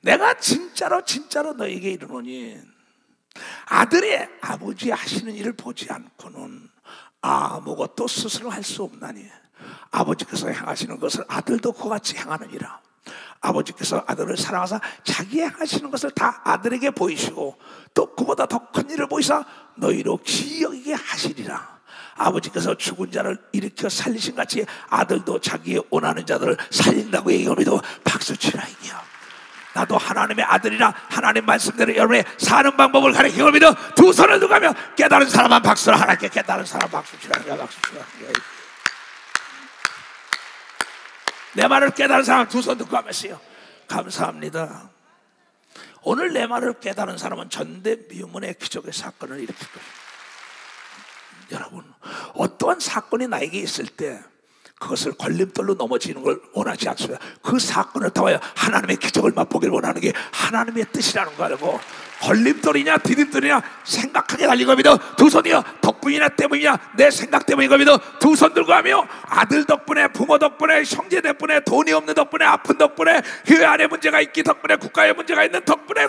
내가 진짜로 너희에게 이르노니 아들의 아버지 하시는 일을 보지 않고는 아무것도 스스로 할 수 없나니 아버지께서 행하시는 것을 아들도 그같이 행하느니라. 아버지께서 아들을 사랑하사 자기 행하시는 것을 다 아들에게 보이시고 또 그보다 더 큰 일을 보이사 너희로 기여기게 하시리라. 아버지께서 죽은 자를 일으켜 살리신 같이 아들도 자기의 원하는 자들을 살린다고 얘기합니다. 박수 치라 이게요. 나도 하나님의 아들이라 하나님 말씀대로 여러분의 사는 방법을 가르치겁니다. 두 손을 들고 가며 깨달은 사람만 박수를 하나님께 깨달은 사람 박수 치라 이게요. 박수 치라 이게요. 내 말을 깨달은 사람 두 손 들고 하면서요. 감사합니다. 오늘 내 말을 깨달은 사람은 전대미문의 기적의 사건을 일으킬 것입니다. 여러분 어떠한 사건이 나에게 있을 때 그것을 걸림돌로 넘어지는 걸 원하지 않습니다. 그 사건을 통하여 하나님의 기적을 맛보기를 원하는 게 하나님의 뜻이라는 거 알고 걸림돌이냐 디딤돌이냐 생각하게 달린 겁니다. 두 손이요 덕분이냐 때문이냐 내 생각 때문인 겁니다. 두 손 들고 하며 아들 덕분에 부모 덕분에 형제 덕분에 돈이 없는 덕분에 아픈 덕분에 교회 안에 문제가 있기 덕분에 국가에 문제가 있는 덕분에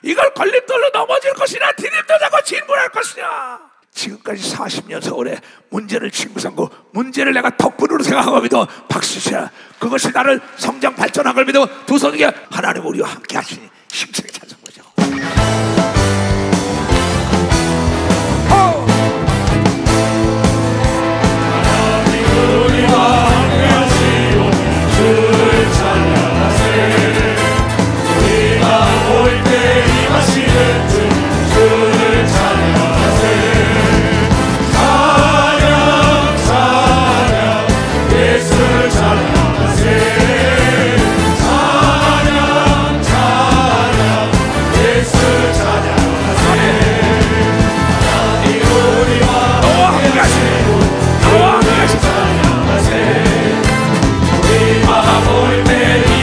이걸 걸림돌로 넘어질 것이냐 디딤돌 잡고 진군할 것이냐 지금까지 40년 세월에 문제를 친구 삼고 문제를 내가 덕분으로 생각하고 믿어 박수 쳐. 그것이 나를 성장 발전한 걸 믿어 두 손 위에 하나님 우리와 함께 하시니 힘차게 찾은 거죠. 하나님 우리와 함께 하시오 주를 찬양하세. 우리가 올 때 임하시는 주 주를 찬양하세. 찬양 찬양 예수를 찬양하세. 찬양 찬양 예수를 찬양하세. 하나님 우리와 함께 하시고 주를 찬양하세. 우리가 올 때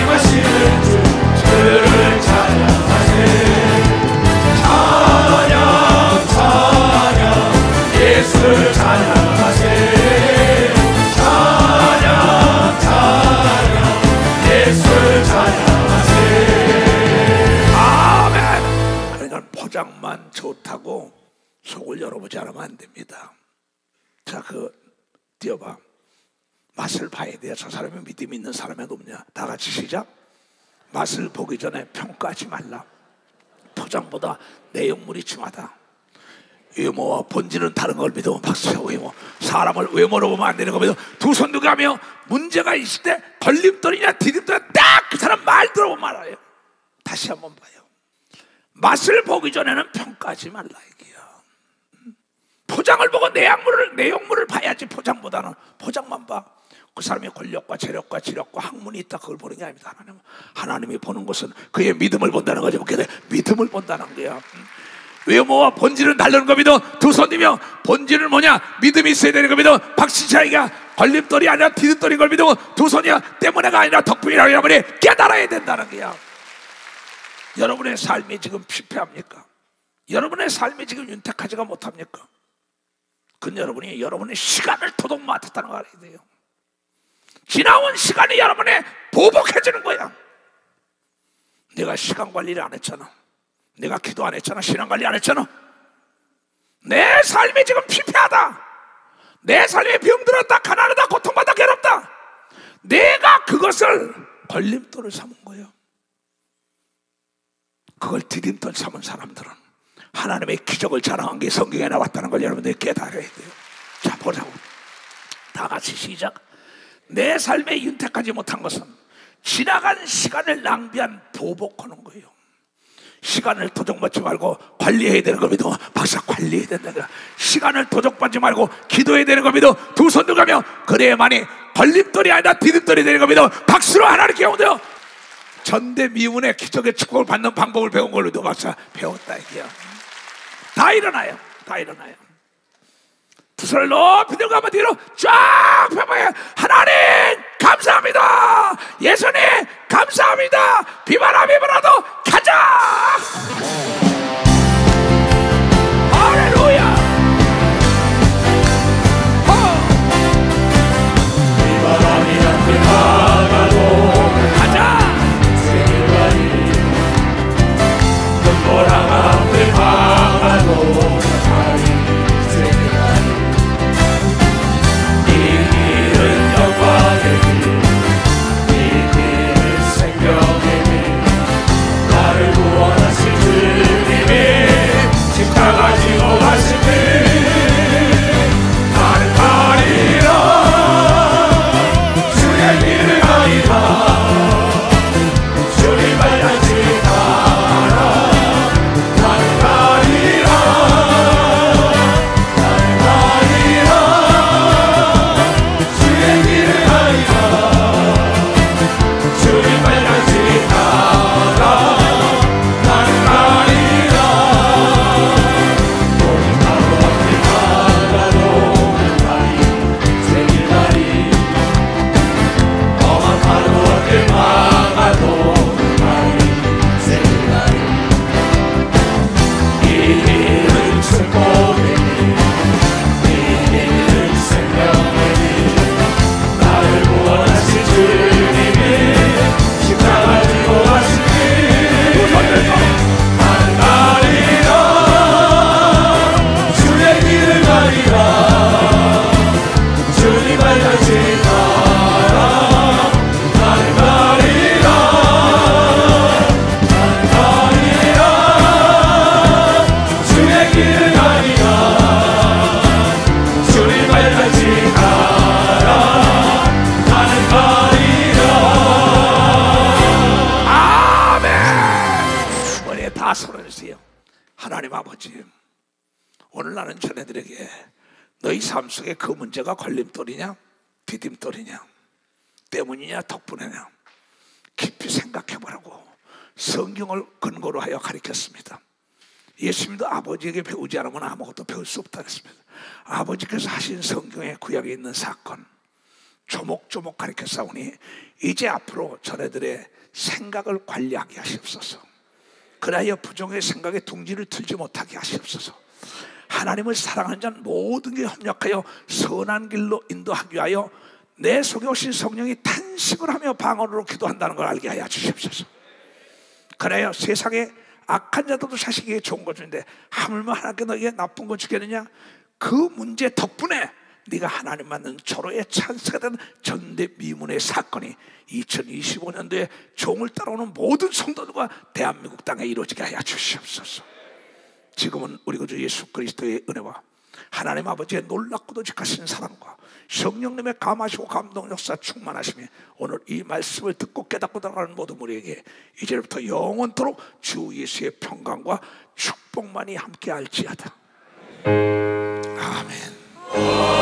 임하시는 주 주를 찬양하세. 찬양 찬양 예수를 찬양하세. 찬양 찬양 예수를 찬양하세. 아멘. 그러니까 포장만 좋다고 속을 열어보지 않으면 안 됩니다. 자, 띄워봐. 맛을 봐야 돼요. 저 사람이 믿음이 있는 사람이 없냐. 다 같이 시작. 맛을 보기 전에 평가하지 말라. 포장보다 내용물이 중요하다. 외모와 본질은 다른 걸 믿으면 박수쳐. 외모, 사람을 외모로 보면 안 되는 거 믿어. 두 손 들고 가며 문제가 있을 때 걸림돌이냐 디딤돌이냐 딱 그 사람 말 들어보면 알아요. 다시 한번 봐요. 맛을 보기 전에는 평가하지 말라 이게요. 포장을 보고 내용물을 봐야지. 포장보다는 포장만 봐. 그 사람의 권력과 재력과 지력과 학문이 있다 그걸 보는 게 아닙니다. 하나님이 보는 것은 그의 믿음을 본다는 거죠. 믿음을 본다는 거야. 외모와 본질은 다른 거 믿어. 두 손이며 본질은 뭐냐? 믿음이 있어야 되는 거 믿어. 박시차이가 걸림돌이 아니라 디딤돌인 걸 믿어. 두 손이야 때문에가 아니라 덕분이라고 여러분이 깨달아야 된다는 거야. 여러분의 삶이 지금 피폐합니까? 여러분의 삶이 지금 윤택하지가 못합니까? 그건 여러분이 여러분의 시간을 도둑 맞았다는 걸 알아야 돼요. 지나온 시간이 여러분의 보복해지는 거야. 내가 시간 관리를 안 했잖아. 내가 기도 안 했잖아. 신앙 관리 안 했잖아. 내 삶이 지금 피폐하다. 내 삶이 병들었다. 가난하다. 고통받다. 괴롭다. 내가 그것을 걸림돌을 삼은 거예요. 그걸 디딤돌 삼은 사람들은 하나님의 기적을 자랑한 게 성경에 나왔다는 걸 여러분들이 깨달아야 돼요. 자, 보자고. 다 같이 시작. 내 삶에 윤택하지 못한 것은 지나간 시간을 낭비한 보복하는 거예요. 시간을 도적받지 말고 관리해야 되는 겁니다. 박사 관리해야 된다. 시간을 도적받지 말고 기도해야 되는 겁니다. 두 손 들어가며 그래야만이 걸림돌이 아니라 디딤돌이 되는 겁니다. 박수로 하나님께 오세요. 전대미문의 기적의 축복을 받는 방법을 배운 걸로 박사 배웠다 이게요. 다 일어나요. 다 일어나요. 두 손을 높이 들고 한번 뒤로 쫙 펴봐요. 하나님 감사합니다. 예수님 감사합니다. 비바람이더라도 가자. 할렐루야. 비바람이 앞에 나가도 가자. 세계관이 눈보랑 앞에 나가도 나를 구원하신 주님이 아버지, 오늘 나는 자네들에게 너희 삶 속에 그 문제가 걸림돌이냐, 디딤돌이냐, 때문이냐, 덕분이냐 깊이 생각해보라고 성경을 근거로 하여 가르쳤습니다. 예수님도 아버지에게 배우지 않으면 아무것도 배울 수 없다 했습니다. 아버지께서 하신 성경의 구약에 있는 사건 조목조목 가르쳤사오니 이제 앞으로 자네들의 생각을 관리하게 하시옵소서. 그리하여 부정의 생각에 둥지를 틀지 못하게 하시옵소서. 하나님을 사랑하는 자는 모든 게 협력하여 선한 길로 인도하기 위하여 내 속에 오신 성령이 탄식을 하며 방언으로 기도한다는 걸 알게 하여 주시옵소서. 그래야 세상에 악한 자들도 자식에게 좋은 거 주는데 하물며 하나님께 너에게 나쁜 거 주겠느냐? 그 문제 덕분에 네가 하나님 만난 절호의 찬스가 된 전대미문의 사건이 2025년도에 종을 따라오는 모든 성도들과 대한민국 땅에 이루어지게 하여 주시옵소서. 지금은 우리 구주 예수 그리스도의 은혜와 하나님 아버지의 놀랍고도 직하신 사랑과 성령님의 감하시고 감동 역사 충만하심이 오늘 이 말씀을 듣고 깨닫고 나가는 모든 우리에게 이제부터 영원토록 주 예수의 평강과 축복만이 함께 할지어다. 아멘.